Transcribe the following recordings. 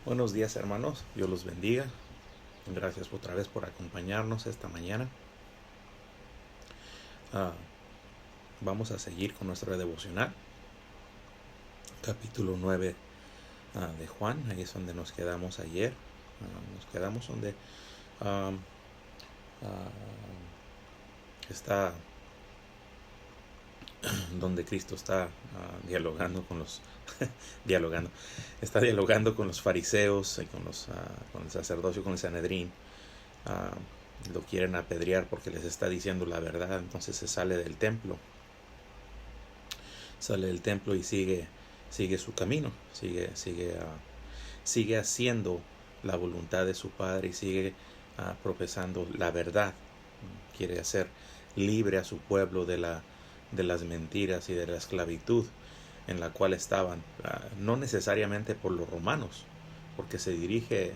Buenos días, hermanos, Dios los bendiga. Gracias otra vez por acompañarnos esta mañana. Ah, Vamos a seguir con nuestra devocional, capítulo 9 de Juan. Ahí es donde nos quedamos ayer. Nos quedamos donde ah, ah, está donde Cristo está dialogando con los dialogando está dialogando con los fariseos y con el sacerdocio, con el Sanedrín. Ah, lo quieren apedrear porque les está diciendo la verdad. Entonces se sale del templo y sigue su camino, sigue haciendo la voluntad de su Padre y sigue profesando la verdad. Quiere hacer libre a su pueblo de las mentiras y de la esclavitud en la cual estaban, no necesariamente por los romanos, porque se dirige,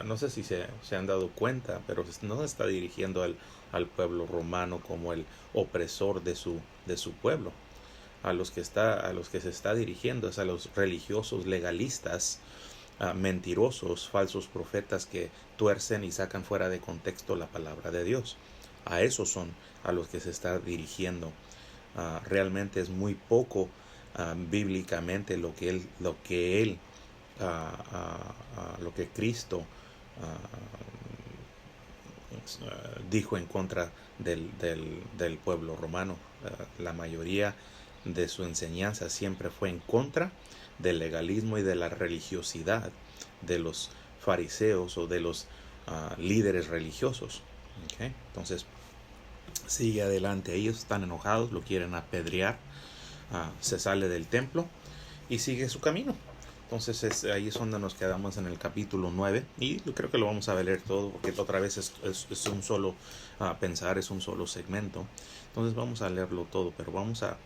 no sé si se han dado cuenta, pero no se está dirigiendo al pueblo romano como el opresor de su pueblo. A los que se está dirigiendo es a los religiosos legalistas, mentirosos, falsos profetas que tuercen y sacan fuera de contexto la palabra de Dios. A esos son a los que se está dirigiendo. Realmente es muy poco bíblicamente lo que Cristo dijo en contra del pueblo romano. La mayoría de su enseñanza siempre fue en contra del legalismo y de la religiosidad de los fariseos o de los líderes religiosos. ¿Okay? Entonces sigue adelante. Ellos están enojados, lo quieren apedrear. Se sale del templo y sigue su camino. Entonces ahí es donde nos quedamos en el capítulo 9 y creo que lo vamos a leer todo porque otra vez es un solo pensar, es un solo segmento. Entonces vamos a leerlo todo, pero vamos a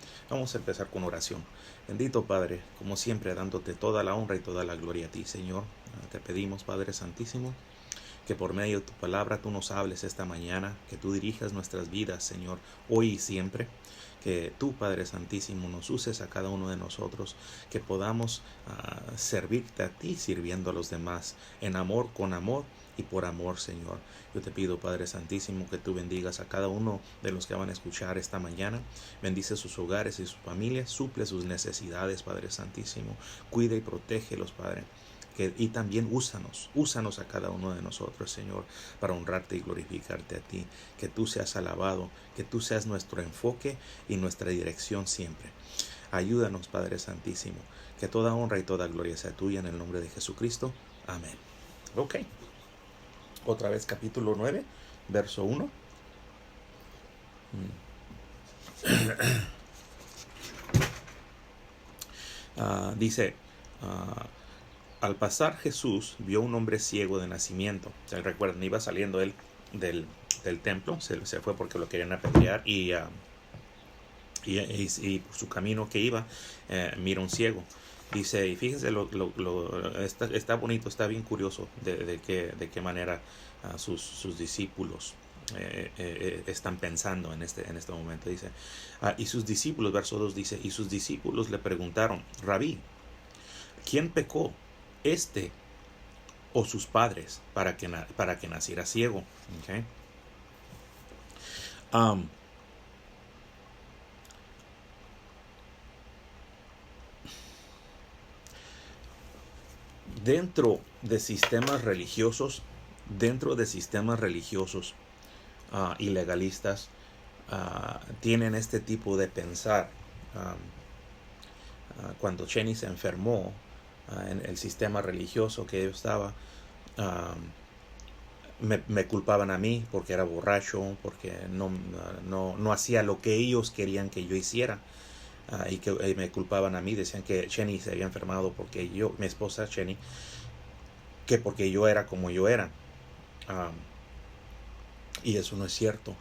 empezar con oración. Bendito Padre, como siempre dándote toda la honra y toda la gloria a ti, Señor. Te pedimos, Padre Santísimo, que por medio de tu palabra tú nos hables esta mañana, que tú dirijas nuestras vidas, Señor, hoy y siempre. Que tú, Padre Santísimo, nos uses a cada uno de nosotros, que podamos servirte a ti sirviendo a los demás, en amor, con amor y por amor, Señor. Yo te pido, Padre Santísimo, que tú bendigas a cada uno de los que van a escuchar esta mañana. Bendice sus hogares y sus familias, suple sus necesidades, Padre Santísimo. Cuida y protégelos, Padre. Y también úsanos a cada uno de nosotros, Señor, para honrarte y glorificarte a ti. Que tú seas alabado, que tú seas nuestro enfoque y nuestra dirección siempre. Ayúdanos, Padre Santísimo, que toda honra y toda gloria sea tuya en el nombre de Jesucristo. Amén. Ok. Otra vez capítulo 9, verso 1. Dice... al pasar Jesús vio un hombre ciego de nacimiento. ¿Se recuerdan? Iba saliendo él del templo, se fue porque lo querían apedrear y por su camino que iba, mira un ciego. Dice, y fíjense, está bonito, está bien curioso de qué manera sus discípulos están pensando en este momento. Dice, y sus discípulos, verso 2 dice, y sus discípulos le preguntaron, Rabí, ¿quién pecó, este o sus padres, para que naciera ciego? Okay. Dentro de sistemas religiosos, y legalistas, tienen este tipo de pensar. Cuando Cheney se enfermó, en el sistema religioso que yo estaba, me culpaban a mí porque era borracho, porque no hacía lo que ellos querían que yo hiciera. Y que me culpaban a mí, decían que Cheney se había enfermado porque mi esposa Cheney, que porque yo era como yo era. Y eso no es cierto.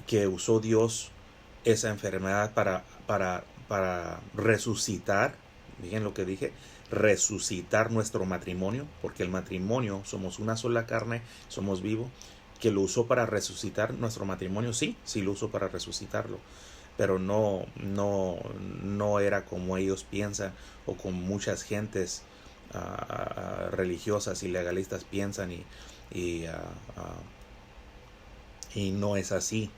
Que usó Dios esa enfermedad para resucitar, miren lo que dije, resucitar nuestro matrimonio, porque el matrimonio, somos una sola carne, somos vivos. Que lo usó para resucitar nuestro matrimonio, sí lo usó para resucitarlo, pero no era como ellos piensan o como muchas gentes religiosas y legalistas piensan y, y no es así.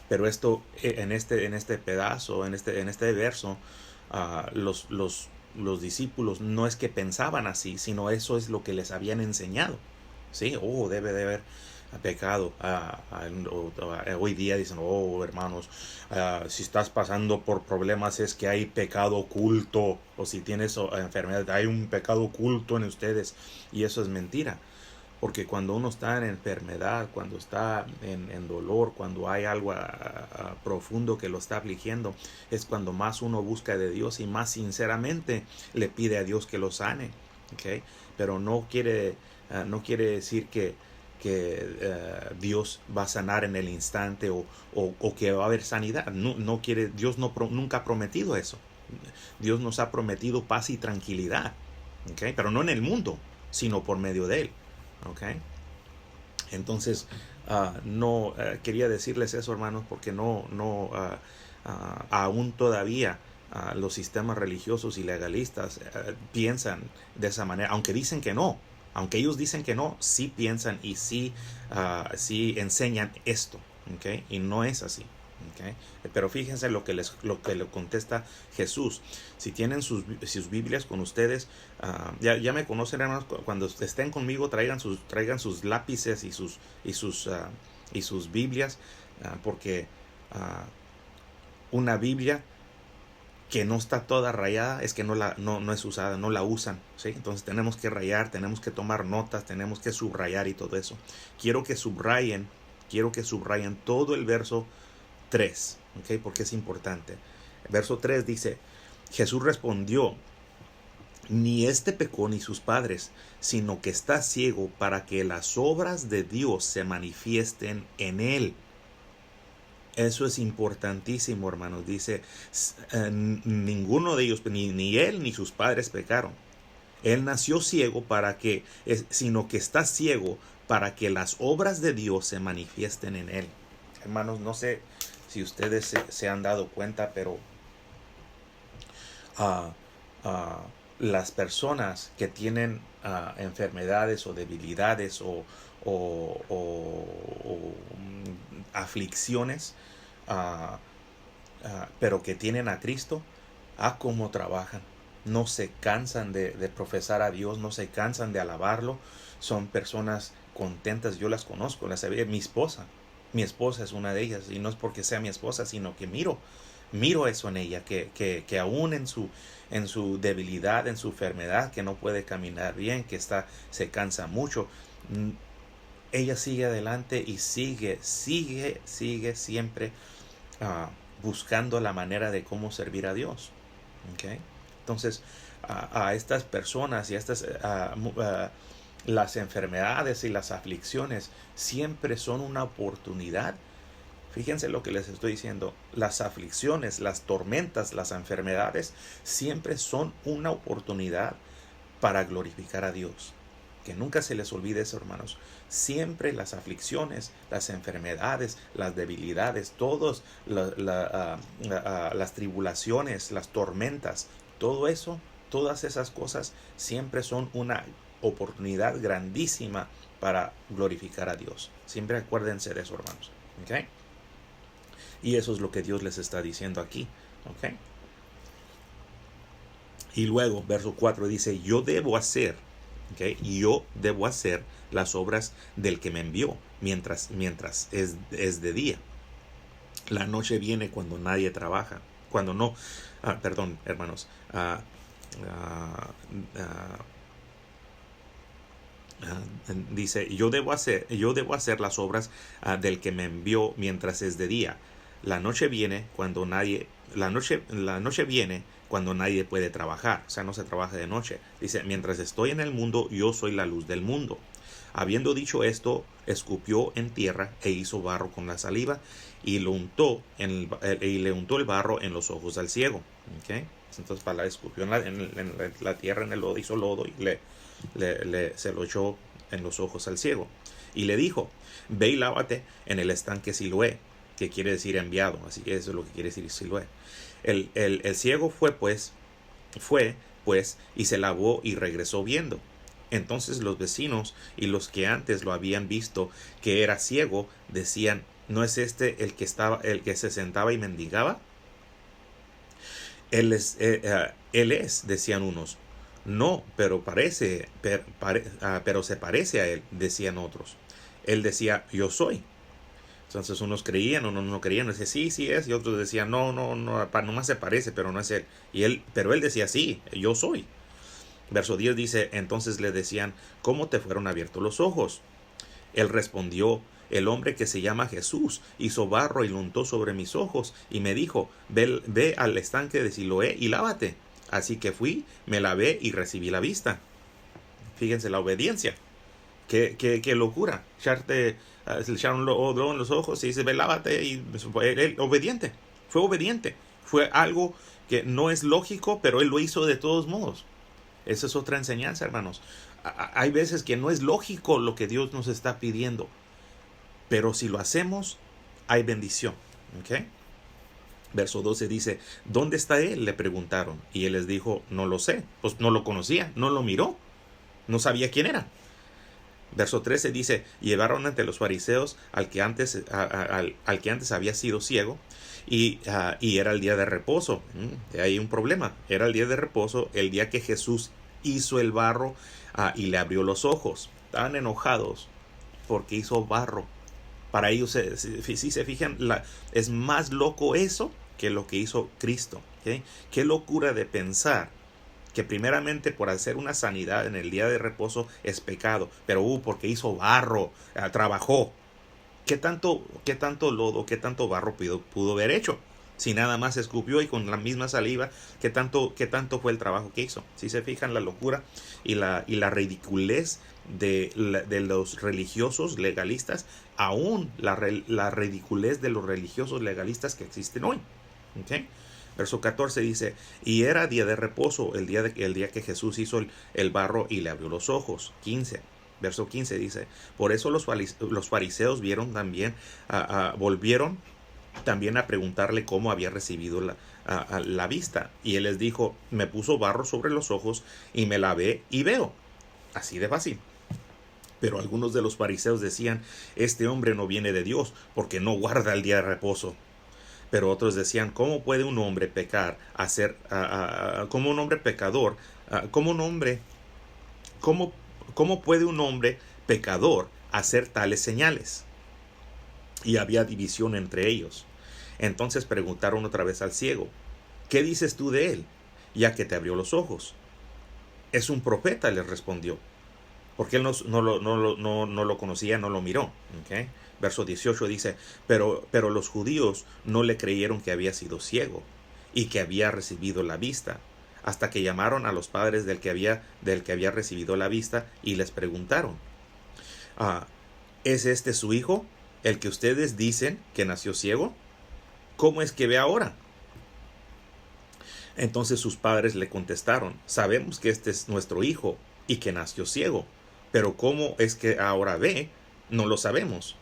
Pero esto en este pedazo, en este verso, los discípulos no es que pensaban así, sino eso es lo que les habían enseñado. Sí, debe de haber pecado. Hoy día dicen, hermanos, si estás pasando por problemas es que hay pecado oculto, o si tienes enfermedad, hay un pecado oculto en ustedes, y eso es mentira. Porque cuando uno está en enfermedad, cuando está en dolor, cuando hay algo profundo que lo está afligiendo, es cuando más uno busca de Dios y más sinceramente le pide a Dios que lo sane. ¿Okay? Pero no quiere decir que Dios va a sanar en el instante o que va a haber sanidad. No quiere, Dios nunca ha prometido eso. Dios nos ha prometido paz y tranquilidad. ¿Okay? Pero no en el mundo, sino por medio de Él. Okay. Entonces no quería decirles eso, hermanos, porque aún todavía los sistemas religiosos y legalistas piensan de esa manera, aunque ellos dicen que no, sí piensan y sí enseñan esto, okay, y no es así. Okay. Pero fíjense lo que le contesta Jesús. Si tienen sus Biblias con ustedes, ya me conocen, hermanos. Cuando estén conmigo, traigan sus lápices y sus Biblias, porque una Biblia que no está toda rayada es que no es usada, no la usan, ¿sí? Entonces tenemos que rayar, tenemos que tomar notas, tenemos que subrayar y todo eso. Quiero que subrayen todo el verso 3, ¿okay? Porque es importante. El verso 3 dice: Jesús respondió: ni este pecó ni sus padres, sino que está ciego para que las obras de Dios se manifiesten en él. Eso es importantísimo, hermanos. Dice, ninguno de ellos, ni él ni sus padres pecaron. Él nació ciego sino que está ciego para que las obras de Dios se manifiesten en él. Hermanos, no sé si ustedes se han dado cuenta, pero las personas que tienen enfermedades o debilidades o aflicciones, pero que tienen a Cristo, cómo trabajan. No se cansan de profesar a Dios, no se cansan de alabarlo. Son personas contentas. Yo las conozco, las sabía. Mi esposa es una de ellas, y no es porque sea mi esposa, sino que miro eso en ella, que aún en su debilidad, en su enfermedad, que no puede caminar bien, que se cansa mucho, ella sigue adelante y sigue siempre buscando la manera de cómo servir a Dios. ¿Okay? Entonces, a estas personas y a estas las enfermedades y las aflicciones siempre son una oportunidad. Fíjense lo que les estoy diciendo. Las aflicciones, las tormentas, las enfermedades siempre son una oportunidad para glorificar a Dios. Que nunca se les olvide eso, hermanos. Siempre las aflicciones, las enfermedades, las debilidades, todas las tribulaciones, las tormentas, todo eso, todas esas cosas siempre son una oportunidad grandísima para glorificar a Dios. Siempre acuérdense de eso, hermanos. ¿Okay? Y eso es lo que Dios les está diciendo aquí. ¿Okay? Y luego, verso 4 dice: yo debo hacer las obras del que me envió mientras es de día. La noche viene cuando nadie trabaja. Cuando no, perdón, hermanos. Dice: yo debo hacer las obras del que me envió mientras es de día. La noche viene cuando nadie puede trabajar. O sea, no se trabaja de noche. Dice: mientras estoy en el mundo, yo soy la luz del mundo. Habiendo dicho esto, escupió en tierra e hizo barro con la saliva y le untó el barro en los ojos al ciego. ¿Okay? Entonces escupió en la tierra, en el lodo, hizo lodo y se lo echó en los ojos al ciego. Y le dijo: ve y lávate en el estanque Siloé. que quiere decir enviado. Así que eso es lo que quiere decir Siloé. El ciego fue pues, y se lavó y regresó viendo. Entonces los vecinos y los que antes lo habían visto que era ciego decían: ¿no es este el que se sentaba y mendigaba? Él es, decían unos. No, pero pero se parece a él, decían otros. Él decía: yo soy. Entonces unos creían, unos no creían, decían sí es, y otros decían no, nomás se parece, pero no es él. Pero él decía: sí, yo soy. Verso 10 dice: entonces le decían: ¿cómo te fueron abiertos los ojos? Él respondió: el hombre que se llama Jesús hizo barro y lo untó sobre mis ojos y me dijo: ve al estanque de Siloé y lávate. Así que fui, me lavé y recibí la vista. Fíjense la obediencia. Qué locura. Le echaron lodo en los ojos y dice: ve, lávate. Y él obediente. Fue obediente. Fue algo que no es lógico, pero él lo hizo de todos modos. Esa es otra enseñanza, hermanos. Hay veces que no es lógico lo que Dios nos está pidiendo, pero si lo hacemos, hay bendición. ¿Okay? Verso 12 dice: ¿dónde está él?, le preguntaron. Y él les dijo: no lo sé. Pues no lo conocía, no lo miró, no sabía quién era. Verso 13 dice: llevaron ante los fariseos al que antes había sido ciego, y era el día de reposo. Hay un problema. Era el día de reposo, el día que Jesús hizo el barro y le abrió los ojos. Estaban enojados porque hizo barro. Para ellos, si se fijan, es más loco eso que lo que hizo Cristo. ¿Okay? Qué locura de pensar que primeramente por hacer una sanidad en el día de reposo es pecado, pero porque hizo barro, trabajó. ¿Qué tanto lodo, qué tanto barro pudo haber hecho? Si nada más escupió y con la misma saliva, ¿qué tanto fue el trabajo que hizo? Si se fijan la locura y la ridiculez de los religiosos legalistas, aún la ridiculez de los religiosos legalistas que existen hoy. ¿Okay? Verso 14 dice: y era día de reposo, el día que Jesús hizo el barro y le abrió los ojos. Verso 15 dice: por eso los fariseos volvieron también a preguntarle cómo había recibido la vista. Y él les dijo: me puso barro sobre los ojos y me lavé y veo. Así de fácil. Pero algunos de los fariseos decían: este hombre no viene de Dios, porque no guarda el día de reposo. Pero otros decían: ¿cómo puede un hombre pecar, como un hombre pecador, cómo puede un hombre pecador hacer tales señales? Y había división entre ellos. Entonces preguntaron otra vez al ciego: ¿qué dices tú de él, ya que te abrió los ojos? Es un profeta, les respondió, porque él no lo conocía, no lo miró. ¿Okay? Verso 18 dice: pero los judíos no le creyeron que había sido ciego y que había recibido la vista, hasta que llamaron a los padres del que había recibido la vista y les preguntaron: ¿es este su hijo, el que ustedes dicen que nació ciego? ¿Cómo es que ve ahora? Entonces sus padres le contestaron: sabemos que este es nuestro hijo y que nació ciego, pero cómo es que ahora ve, no lo sabemos.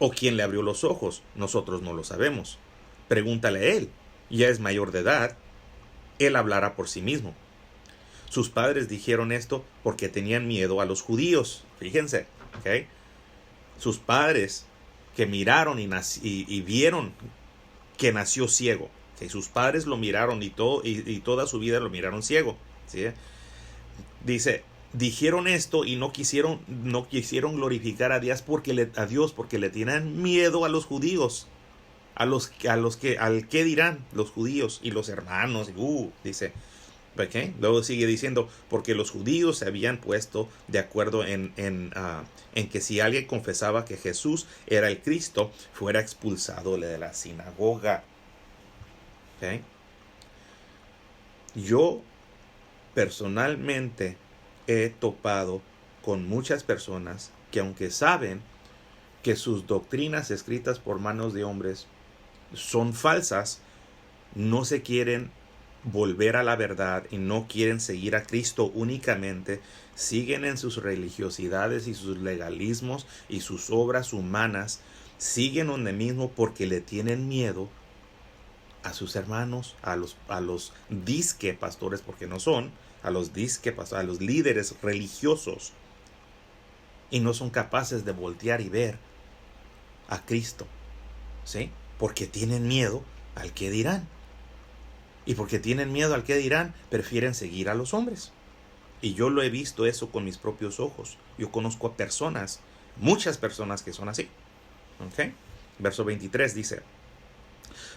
¿O quién le abrió los ojos? Nosotros no lo sabemos. Pregúntale a él, ya es mayor de edad, él hablará por sí mismo. Sus padres dijeron esto porque tenían miedo a los judíos. Fíjense, ¿okay? Sus padres que miraron y vieron que nació ciego. ¿Okay? Sus padres lo miraron y toda su vida lo miraron ciego. ¿Sí? Dice: dijeron esto y no quisieron glorificar a Dios porque le tienen miedo a los judíos. Al que dirán los judíos y los hermanos. Dice. ¿Okay? Luego sigue diciendo: porque los judíos se habían puesto de acuerdo en que si alguien confesaba que Jesús era el Cristo, fuera expulsado de la sinagoga. ¿Okay? Yo personalmente he topado con muchas personas que, aunque saben que sus doctrinas escritas por manos de hombres son falsas, no se quieren volver a la verdad y no quieren seguir a Cristo únicamente, siguen en sus religiosidades y sus legalismos y sus obras humanas, siguen donde mismo porque le tienen miedo a sus hermanos, a los disque pastores, porque no son, a los disque pastores, a los líderes religiosos, y no son capaces de voltear y ver a Cristo, ¿sí? Porque tienen miedo al que dirán. Y porque tienen miedo al que dirán, prefieren seguir a los hombres. Y yo lo he visto eso con mis propios ojos. Yo conozco a personas, muchas personas que son así. ¿Ok? Verso 23 dice: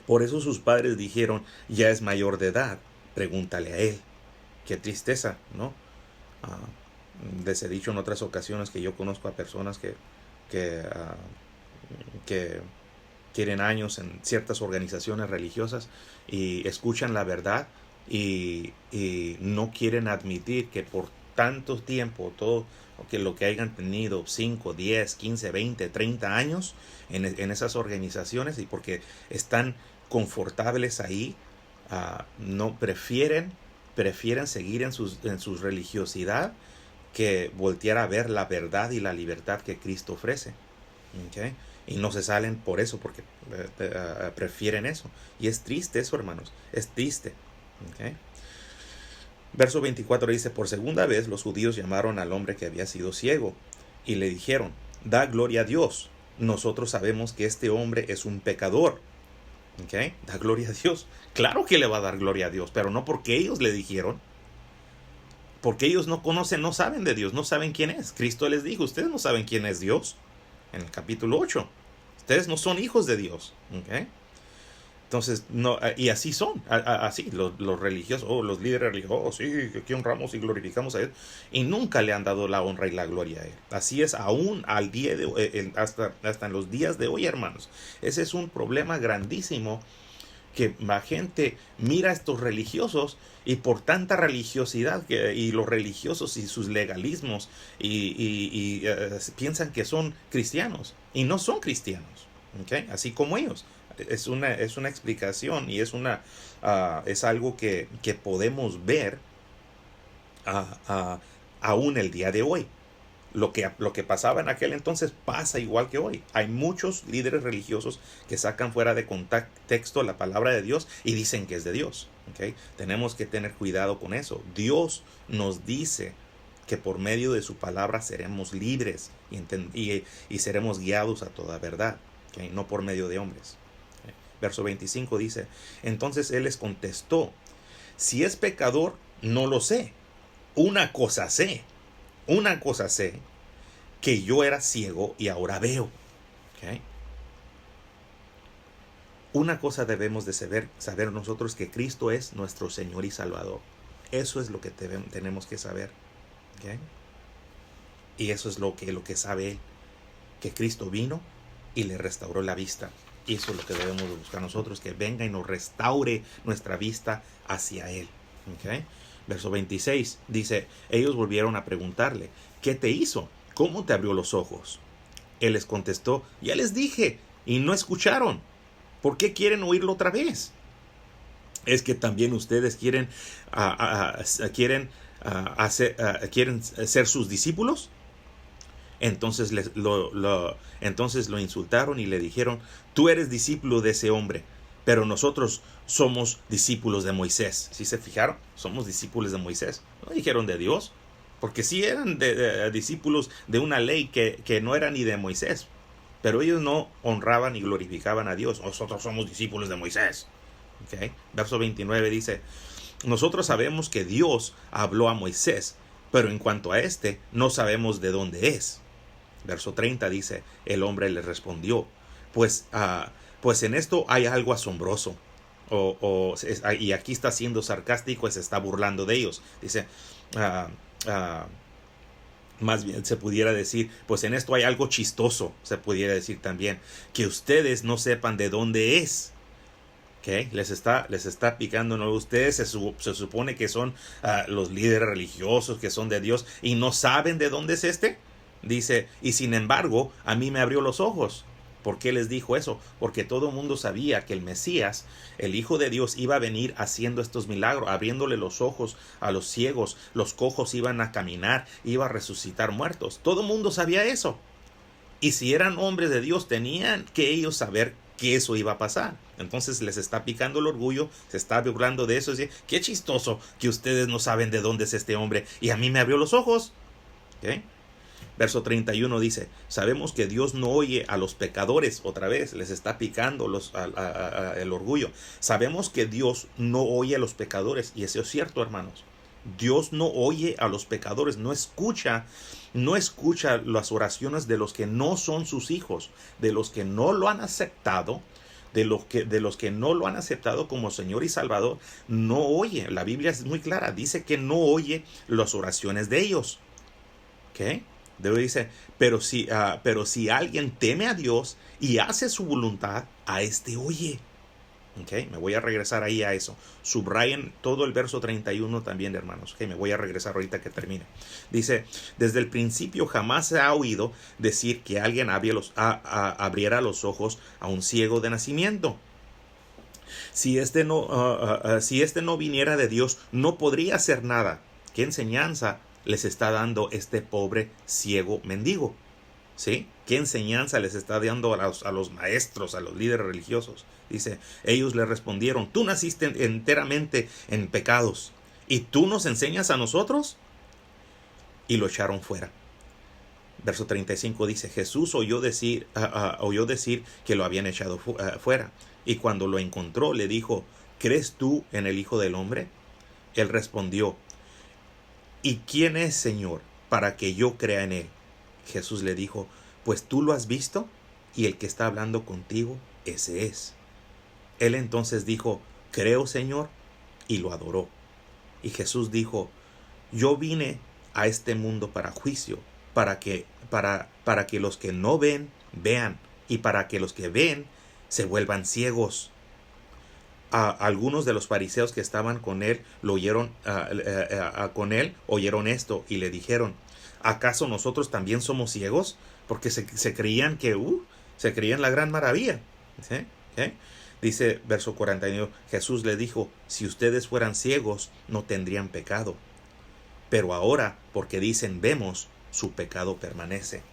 por eso sus padres dijeron, ya es mayor de edad, pregúntale a él. Qué tristeza, ¿no? Les he dicho en otras ocasiones que yo conozco a personas que tienen años en ciertas organizaciones religiosas y escuchan la verdad y no quieren admitir que por tanto tiempo, todo que lo que hayan tenido 5, 10, 15, 20, 30 años en esas organizaciones, y porque están confortables ahí, no prefieren seguir en su religiosidad que voltear a ver la verdad y la libertad que Cristo ofrece. ¿Okay? Y no se salen por eso, porque prefieren eso. Y es triste eso, hermanos. Es triste. ¿Okay? Verso 24 dice: por segunda vez los judíos llamaron al hombre que había sido ciego y le dijeron: da gloria a Dios. Nosotros sabemos que este hombre es un pecador. ¿Okay? Da gloria a Dios. Claro que le va a dar gloria a Dios, pero no porque ellos le dijeron. Porque ellos no conocen, no saben de Dios, no saben quién es. Cristo les dijo: ustedes no saben quién es Dios. En el capítulo 8. Ustedes no son hijos de Dios. ¿Okay? Entonces, no, y así son. Así, los religiosos, los líderes religiosos, sí, que honramos y glorificamos a Él. Y nunca le han dado la honra y la gloria a Él. Así es aún al día de hoy, hasta en los días de hoy, hermanos. Ese es un problema grandísimo, que la gente mira a estos religiosos y por tanta religiosidad y los religiosos y sus legalismos piensan que son cristianos y no son cristianos, ¿okay? Así como ellos. Es una explicación y es algo que podemos ver aún el día de hoy. Lo que pasaba en aquel entonces pasa igual que hoy. Hay muchos líderes religiosos que sacan fuera de contexto la palabra de Dios y dicen que es de Dios. ¿Okay? Tenemos que tener cuidado con eso. Dios nos dice que por medio de su palabra seremos libres y seremos guiados a toda verdad. ¿Okay? No por medio de hombres. ¿Okay? Verso 25 dice: entonces él les contestó: si es pecador, no lo sé. Una cosa sé, que yo era ciego y ahora veo. ¿Okay? Una cosa debemos de saber nosotros, que Cristo es nuestro Señor y Salvador. Eso es lo que tenemos que saber. ¿Okay? Y eso es lo que sabe Él, que Cristo vino y le restauró la vista. Y eso es lo que debemos de buscar nosotros, que venga y nos restaure nuestra vista hacia Él. ¿Okay? Verso 26 dice: ellos volvieron a preguntarle: ¿qué te hizo? ¿Cómo te abrió los ojos? Él les contestó: ya les dije y no escucharon. ¿Por qué quieren oírlo otra vez? ¿Es que también ustedes quieren ser sus discípulos? Entonces lo insultaron y le dijeron: tú eres discípulo de ese hombre, pero nosotros somos discípulos de Moisés. ¿Sí se fijaron? Somos discípulos de Moisés. No dijeron de Dios, porque sí eran discípulos de una ley que no era ni de Moisés. Pero ellos no honraban y glorificaban a Dios. Nosotros somos discípulos de Moisés. ¿Okay? Verso 29 dice: nosotros sabemos que Dios habló a Moisés, pero en cuanto a este, no sabemos de dónde es. Verso 30 dice: el hombre le respondió: pues en esto hay algo asombroso. Y aquí está siendo sarcástico y se está burlando de ellos. Dice, más bien se pudiera decir, pues en esto hay algo chistoso. Se pudiera decir también, que ustedes no sepan de dónde es. ¿Okay? Les está picando, ¿no? Ustedes se supone que son los líderes religiosos, que son de Dios, y no saben de dónde es este. Dice, y sin embargo, a mí me abrió los ojos. ¿Por qué les dijo eso? Porque todo el mundo sabía que el Mesías, el Hijo de Dios, iba a venir haciendo estos milagros, abriéndole los ojos a los ciegos, los cojos iban a caminar, iba a resucitar muertos. Todo el mundo sabía eso. Y si eran hombres de Dios, tenían que ellos saber que eso iba a pasar. Entonces les está picando el orgullo, se está burlando de eso. Dice, qué chistoso que ustedes no saben de dónde es este hombre y a mí me abrió los ojos. ¿Okay? Verso 31 dice, sabemos que Dios no oye a los pecadores. Otra vez les está picando el orgullo. Sabemos que Dios no oye a los pecadores, y eso es cierto, hermanos. Dios no oye a los pecadores, no escucha las oraciones de los que no son sus hijos, de los que no lo han aceptado, de los que no lo han aceptado como Señor y Salvador. No oye. La Biblia es muy clara, dice que no oye las oraciones de ellos. ¿Ok? Dice, pero si alguien teme a Dios y hace su voluntad, a este oye. Okay, me voy a regresar ahí a eso. Subrayen todo el verso 31 también, hermanos. Okay, me voy a regresar ahorita que termine. Dice, desde el principio jamás se ha oído decir que alguien abriera los ojos a un ciego de nacimiento. Si este no viniera de Dios, no podría hacer nada. ¿Qué enseñanza les está dando este pobre ciego mendigo? ¿Sí? ¿Qué enseñanza les está dando a los maestros, a los líderes religiosos? Dice, ellos le respondieron, tú naciste enteramente en pecados y tú nos enseñas a nosotros. Y lo echaron fuera. Verso 35 dice, Jesús oyó decir que lo habían echado fuera. Y cuando lo encontró le dijo, ¿crees tú en el Hijo del Hombre? Él respondió, ¿y quién es, Señor, para que yo crea en él? Jesús le dijo, pues tú lo has visto y el que está hablando contigo, ese es. Él entonces dijo, creo, Señor, y lo adoró. Y Jesús dijo, yo vine a este mundo para juicio, para que los que no ven, vean, y para que los que ven se vuelvan ciegos. Algunos de los fariseos que estaban con él oyeron esto y le dijeron, ¿acaso nosotros también somos ciegos? Porque se creían se creían la gran maravilla. ¿Sí? ¿Okay? Dice verso 41, Jesús le dijo, si ustedes fueran ciegos, no tendrían pecado. Pero ahora, porque dicen vemos, su pecado permanece.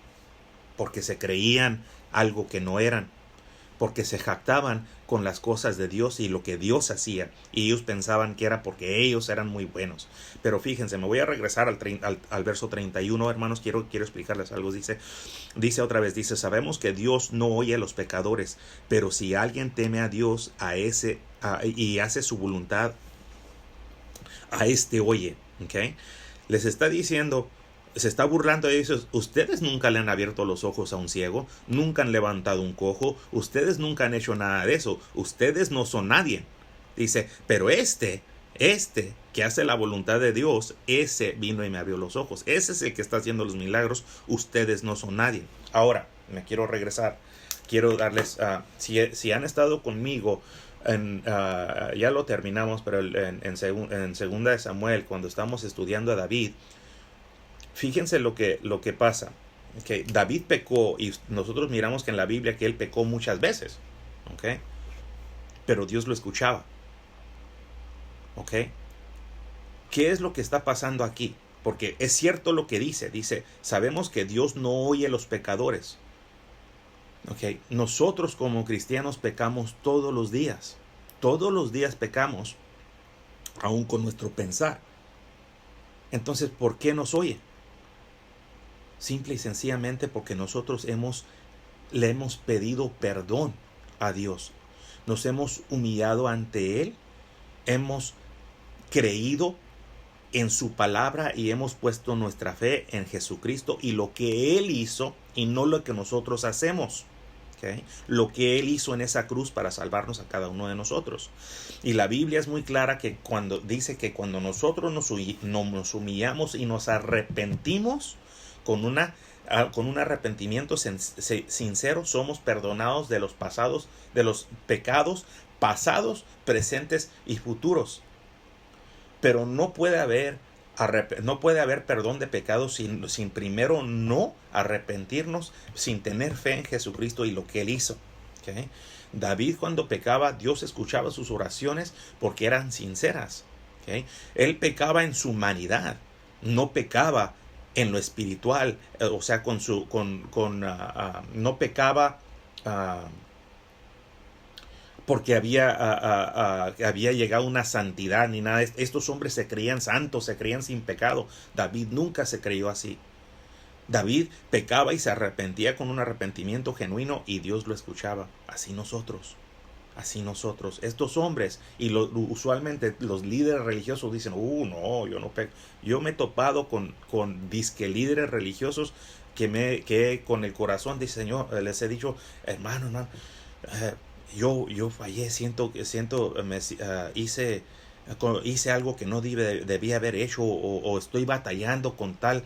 Porque se creían algo que no eran. Porque se jactaban con las cosas de Dios y lo que Dios hacía. Y ellos pensaban que era porque ellos eran muy buenos. Pero fíjense, me voy a regresar al verso 31, hermanos. Quiero explicarles algo. Dice otra vez, sabemos que Dios no oye a los pecadores. Pero si alguien teme a Dios, y hace su voluntad, a este oye. ¿Okay? Les está diciendo... Se está burlando de ellos. Ustedes nunca le han abierto los ojos a un ciego, nunca han levantado un cojo, ustedes nunca han hecho nada de eso, ustedes no son nadie. Dice, pero este que hace la voluntad de Dios, ese vino y me abrió los ojos, ese es el que está haciendo los milagros, ustedes no son nadie. Ahora, me quiero regresar, quiero darles, si han estado conmigo, ya lo terminamos, pero en segunda de Samuel, cuando estamos estudiando a David, fíjense lo que pasa. Okay. David pecó y nosotros miramos que en la Biblia que él pecó muchas veces. Okay. Pero Dios lo escuchaba. Okay. ¿Qué es lo que está pasando aquí? Porque es cierto lo que dice. Dice, sabemos que Dios no oye a los pecadores. Okay. Nosotros como cristianos pecamos todos los días. Todos los días pecamos, aún con nuestro pensar. Entonces, ¿por qué nos oye? Simple y sencillamente porque nosotros le hemos pedido perdón a Dios. Nos hemos humillado ante Él. Hemos creído en su palabra y hemos puesto nuestra fe en Jesucristo y lo que Él hizo y no lo que nosotros hacemos. ¿Okay? Lo que Él hizo en esa cruz para salvarnos a cada uno de nosotros. Y la Biblia es muy clara que cuando dice que cuando nosotros nos humillamos y nos arrepentimos, con un arrepentimiento sincero, somos perdonados de los pecados pasados, presentes y futuros. Pero no puede haber perdón de pecados sin primero no arrepentirnos, sin tener fe en Jesucristo y lo que Él hizo. ¿Okay? David, cuando pecaba, Dios escuchaba sus oraciones porque eran sinceras. ¿Okay? Él pecaba en su humanidad, no pecaba en lo espiritual, o sea, no pecaba porque había llegado una santidad ni nada. Estos hombres se creían santos, se creían sin pecado. David nunca se creyó así. David pecaba y se arrepentía con un arrepentimiento genuino y Dios lo escuchaba. Así nosotros. Estos hombres, y usualmente los líderes religiosos dicen, no, yo no peco. Yo me he topado con disque líderes religiosos que con el corazón dice, Señor, les he dicho, hermano, yo fallé, hice algo que no debía haber hecho, o estoy batallando con tal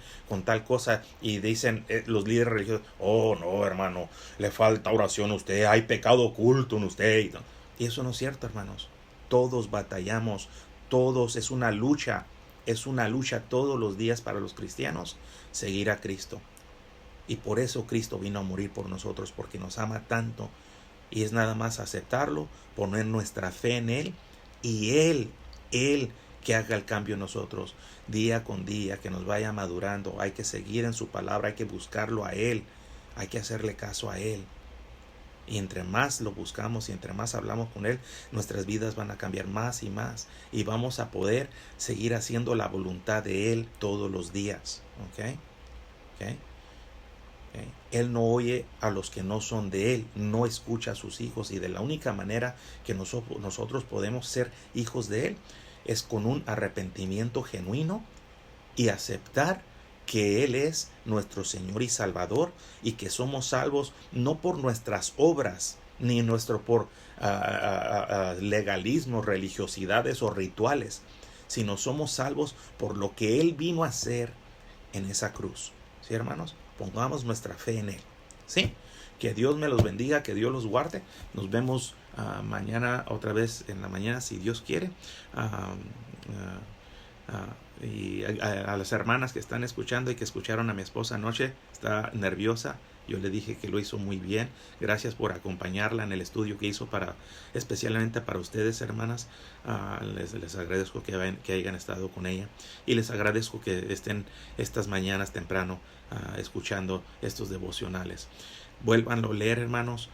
cosa, y dicen los líderes religiosos, no, hermano, le falta oración a usted, hay pecado oculto en usted, y eso no es cierto, hermanos. Todos batallamos, es una lucha todos los días para los cristianos seguir a Cristo, y por eso Cristo vino a morir por nosotros, porque nos ama tanto, y es nada más aceptarlo, poner nuestra fe en Él, y Él que haga el cambio en nosotros día con día, que nos vaya madurando. Hay que seguir en su palabra, hay que buscarlo a Él, hay que hacerle caso a Él. Y entre más lo buscamos y entre más hablamos con Él, nuestras vidas van a cambiar más y más, y vamos a poder seguir haciendo la voluntad de Él todos los días. ¿Ok? Él no oye a los que no son de Él, no escucha a sus hijos, y de la única manera que nosotros podemos ser hijos de Él es con un arrepentimiento genuino y aceptar que Él es nuestro Señor y Salvador, y que somos salvos no por nuestras obras ni por legalismos, religiosidades o rituales, sino somos salvos por lo que Él vino a hacer en esa cruz. ¿Sí, hermanos? Pongamos nuestra fe en Él. ¿Sí? Que Dios me los bendiga, que Dios los guarde. Nos vemos mañana otra vez en la mañana, si Dios quiere. Y a las hermanas que están escuchando y que escucharon a mi esposa anoche, está nerviosa. Yo le dije que lo hizo muy bien. Gracias por acompañarla en el estudio que hizo especialmente para ustedes, hermanas. Les agradezco que hayan estado con ella. Y les agradezco que estén estas mañanas temprano escuchando estos devocionales. Vuélvanlo a leer, hermanos.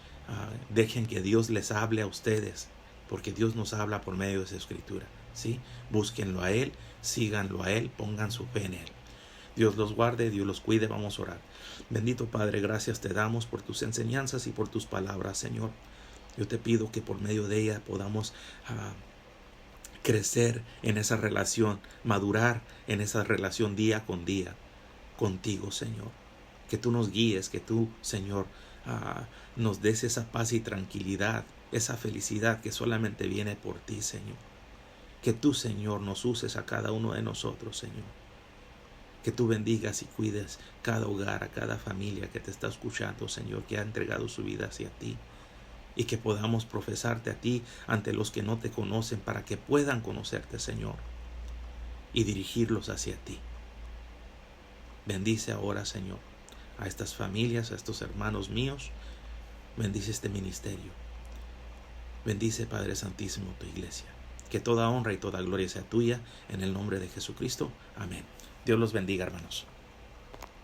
Dejen que Dios les hable a ustedes, porque Dios nos habla por medio de esa escritura. ¿Sí? Búsquenlo a Él, síganlo a Él, pongan su fe en Él. Dios los guarde, Dios los cuide. Vamos a orar. Bendito Padre, gracias te damos por tus enseñanzas y por tus palabras, Señor. Yo te pido que por medio de ella podamos crecer en esa relación, madurar en esa relación día con día contigo, Señor. Que tú nos guíes, que tú, Señor, nos des esa paz y tranquilidad, esa felicidad que solamente viene por ti, Señor. Que tú, Señor, nos uses a cada uno de nosotros, Señor. Que tú bendigas y cuides cada hogar, a cada familia que te está escuchando, Señor, que ha entregado su vida hacia ti. Y que podamos profesarte a ti ante los que no te conocen, para que puedan conocerte, Señor, y dirigirlos hacia ti. Bendice ahora, Señor, a estas familias, a estos hermanos míos. Bendice este ministerio. Bendice, Padre Santísimo, tu iglesia. Que toda honra y toda gloria sea tuya, en el nombre de Jesucristo. Amén. Dios los bendiga, hermanos.